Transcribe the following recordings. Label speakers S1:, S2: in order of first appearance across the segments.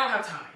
S1: don't have time.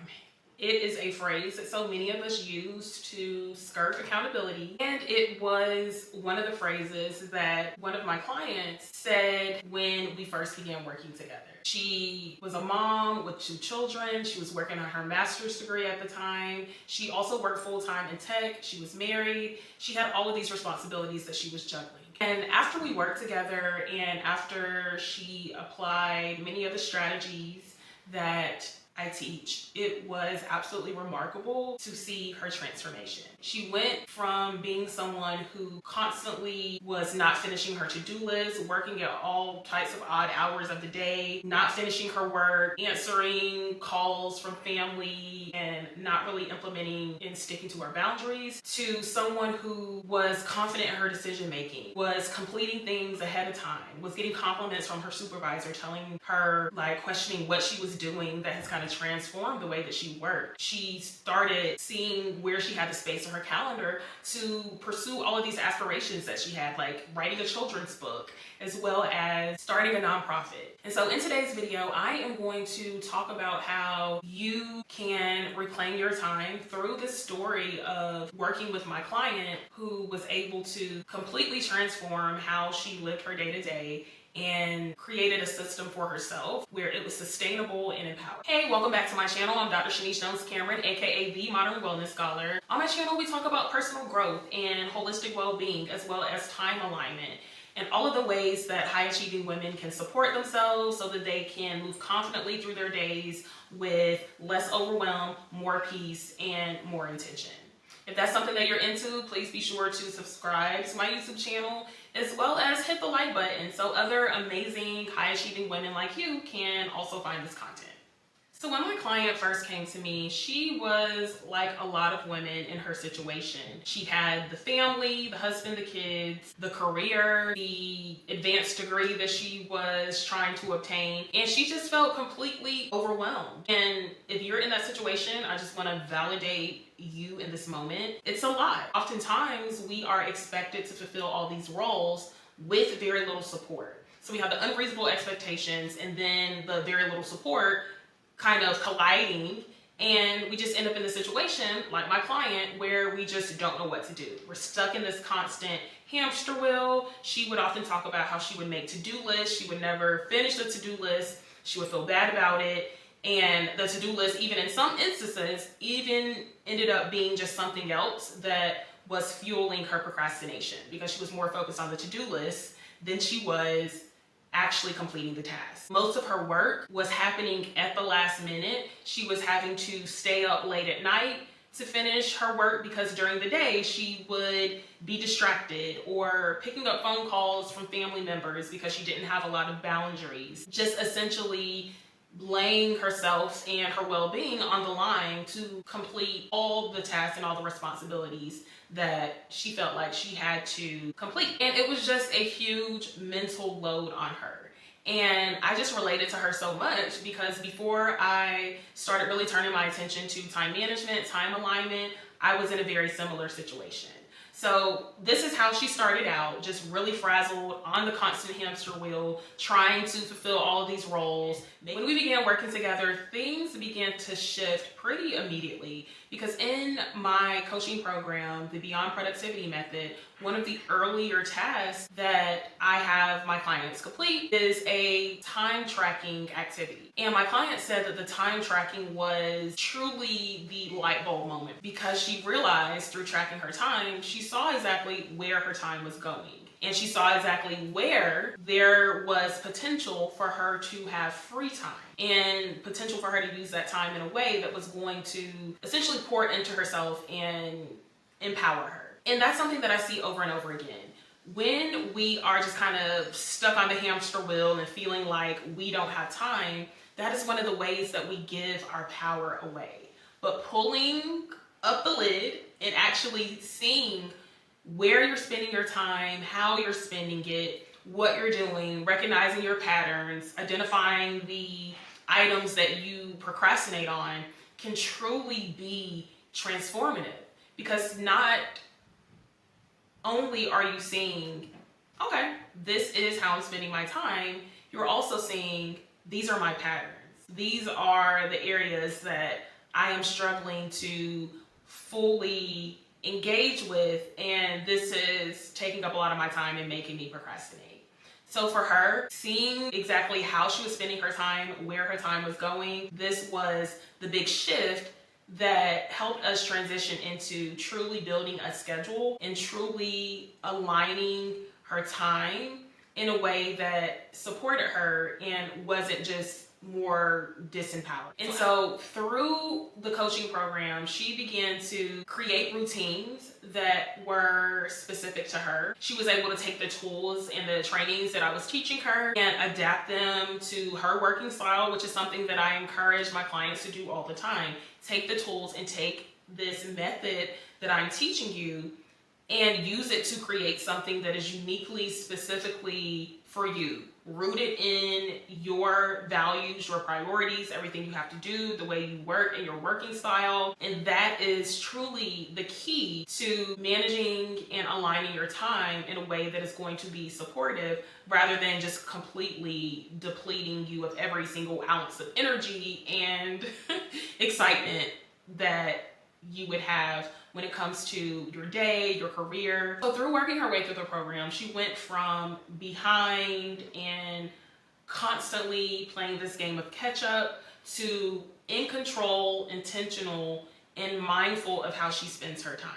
S1: It is a phrase that so many of us use to skirt accountability. And it was one of the phrases that one of my clients said when we first began working together. She was a mom with 2 children. She was working on her master's degree at the time. She also worked full-time in tech. She was married. She had all of these responsibilities that she was juggling. And after we worked together and after she applied many of the strategies that I teach, it was absolutely remarkable to see her transformation. She went from being someone who constantly was not finishing her to-do list, working at all types of odd hours of the day, not finishing her work, answering calls from family, and not really implementing and sticking to her boundaries, to someone who was confident in her decision making, was completing things ahead of time, was getting compliments from her supervisor telling her, like, questioning what she was doing that has kind of transformed the way that she worked. She started seeing where she had the space in her calendar to pursue all of these aspirations that she had, like writing a children's book, as well as starting a nonprofit. And so in today's video, I am going to talk about how you can reclaim your time through this story of working with my client who was able to completely transform how she lived her day-to-day and created a system for herself where it was sustainable and empowering. Hey, welcome back to my channel. I'm Dr. Shanice Jones-Cameron, aka the Modern Wellness Scholar. On my channel, we talk about personal growth and holistic well-being, as well as time alignment, and all of the ways that high-achieving women can support themselves so that they can move confidently through their days with less overwhelm, more peace, and more intention. If that's something that you're into, please be sure to subscribe to my YouTube channel, as well as hit the like button so other amazing high-achieving women like you can also find this content. So when my client first came to me, she was like a lot of women in her situation. She had the family, the husband, the kids, the career, the advanced degree that she was trying to obtain, and she just felt completely overwhelmed. And if you're in that situation, I just want to validate you in this moment. It's a lot. Oftentimes, we are expected to fulfill all these roles with very little support. So we have the unreasonable expectations and then the very little support kind of colliding, and we just end up in the situation like my client where we just don't know what to do. We're stuck in this constant hamster wheel. She would often talk about how she would make to-do lists. She would never finish the to-do list. She would feel bad about it. And the to-do list, even in some instances, even ended up being just something else that was fueling her procrastination, because she was more focused on the to-do list than she was actually completing the task. Most of her work was happening at the last minute. She was having to stay up late at night to finish her work because during the day she would be distracted or picking up phone calls from family members because she didn't have a lot of boundaries. Just essentially laying herself and her well-being on the line to complete all the tasks and all the responsibilities that she felt like she had to complete. And it was just a huge mental load on her. And I just related to her so much because before I started really turning my attention to time management, time alignment, I was in a very similar situation. So this is how she started out, just really frazzled on the constant hamster wheel, trying to fulfill all of these roles. When we began working together, things began to shift pretty immediately, because in my coaching program, the Beyond Productivity Method, one of the earlier tasks that I have my clients complete is a time tracking activity. And my client said that the time tracking was truly the light bulb moment, because she realized through tracking her time, she saw exactly where her time was going. And she saw exactly where there was potential for her to have free time and potential for her to use that time in a way that was going to essentially pour into herself and empower her. And that's something that I see over and over again. When we are just kind of stuck on the hamster wheel and feeling like we don't have time, that is one of the ways that we give our power away. But pulling up the lid and actually seeing where you're spending your time, how you're spending it, what you're doing, recognizing your patterns, identifying the items that you procrastinate on can truly be transformative. Because not only are you seeing, okay, this is how I'm spending my time, you're also seeing these are my patterns. These are the areas that I am struggling to fully engage with, and this is taking up a lot of my time and making me procrastinate. So for her, seeing exactly how she was spending her time, where her time was going, this was the big shift that helped us transition into truly building a schedule and truly aligning her time in a way that supported her and wasn't just more disempowered. And so through the coaching program, she began to create routines that were specific to her. She was able to take the tools and the trainings that I was teaching her and adapt them to her working style, which is something that I encourage my clients to do all the time. Take the tools and take this method that I'm teaching you and use it to create something that is uniquely, specifically for you, rooted in your values, your priorities, everything you have to do, the way you work and your working style. And that is truly the key to managing and aligning your time in a way that is going to be supportive rather than just completely depleting you of every single ounce of energy and excitement that you would have when it comes to your day, your career. So through working her way through the program, she went from behind and constantly playing this game of catch up to in control, intentional, and mindful of how she spends her time.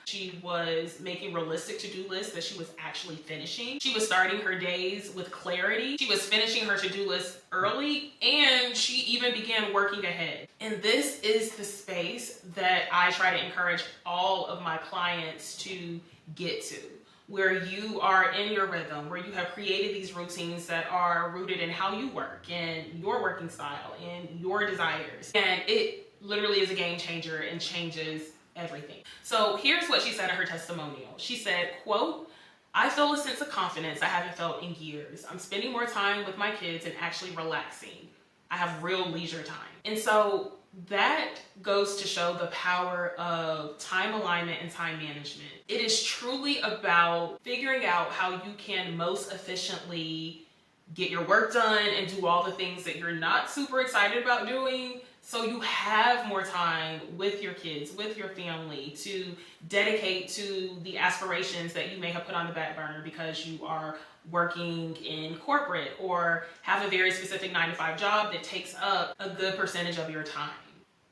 S1: She was making realistic to-do lists that she was actually finishing. She was starting her days with clarity. She was finishing her to-do list early, and she even began working ahead. And this is the space that I try to encourage all of my clients to get to, where you are in your rhythm, where you have created these routines that are rooted in how you work and your working style and your desires. And it literally is a game changer and changes everything. So here's what she said in her testimonial. She said, quote, "I feel a sense of confidence I haven't felt in years. I'm spending more time with my kids and actually relaxing. I have real leisure time." And so that goes to show the power of time alignment and time management. It is truly about figuring out how you can most efficiently get your work done and do all the things that you're not super excited about doing, so you have more time with your kids, with your family, to dedicate to the aspirations that you may have put on the back burner because you are working in corporate or have a very specific 9-to-5 job that takes up a good percentage of your time.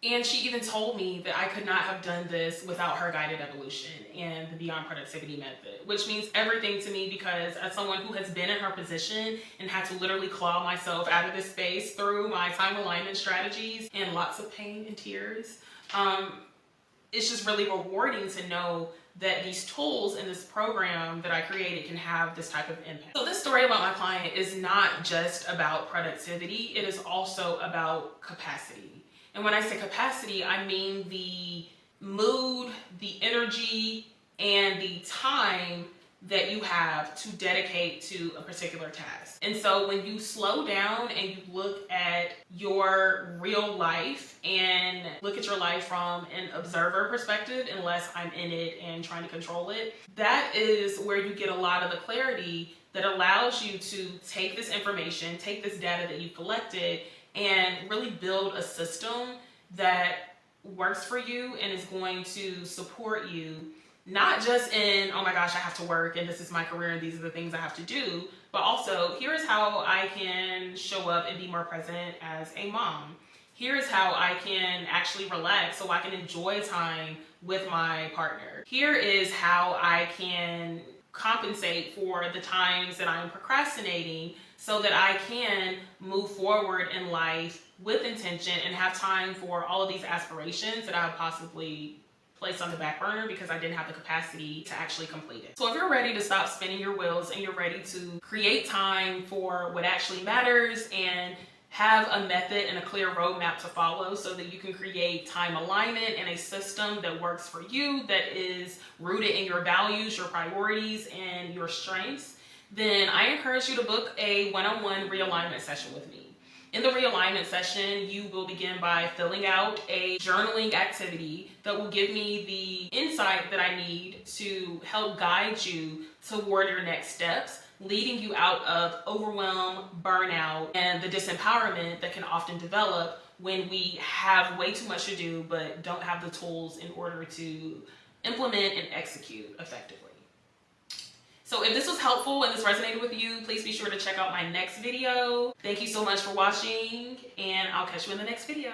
S1: And she even told me that I could not have done this without her guided evolution and the Beyond Productivity method, which means everything to me because as someone who has been in her position and had to literally claw myself out of this space through my time alignment strategies and lots of pain and tears, it's just really rewarding to know that these tools in this program that I created can have this type of impact. So this story about my client is not just about productivity, it is also about capacity. And when I say capacity, I mean the mood, the energy, and the time that you have to dedicate to a particular task. And so when you slow down and you look at your real life and look at your life from an observer perspective, unless I'm in it and trying to control it, that is where you get a lot of the clarity that allows you to take this information, take this data that you've collected, and really build a system that works for you and is going to support you, not just in, oh my gosh, I have to work and this is my career and these are the things I have to do, but also here is how I can show up and be more present as a mom. Here is how I can actually relax so I can enjoy time with my partner. Here is how I can compensate for the times that I'm procrastinating so that I can move forward in life with intention and have time for all of these aspirations that I have possibly placed on the back burner because I didn't have the capacity to actually complete it. So if you're ready to stop spinning your wheels and you're ready to create time for what actually matters and have a method and a clear roadmap to follow so that you can create time alignment and a system that works for you, that is rooted in your values, your priorities, and your strengths, then I encourage you to book a one-on-one realignment session with me. In the realignment session, you will begin by filling out a journaling activity that will give me the insight that I need to help guide you toward your next steps leading you out of overwhelm, burnout, and the disempowerment that can often develop when we have way too much to do but don't have the tools in order to implement and execute effectively. So if this was helpful and this resonated with you, please be sure to check out my next video. Thank you so much for watching, and I'll catch you in the next video.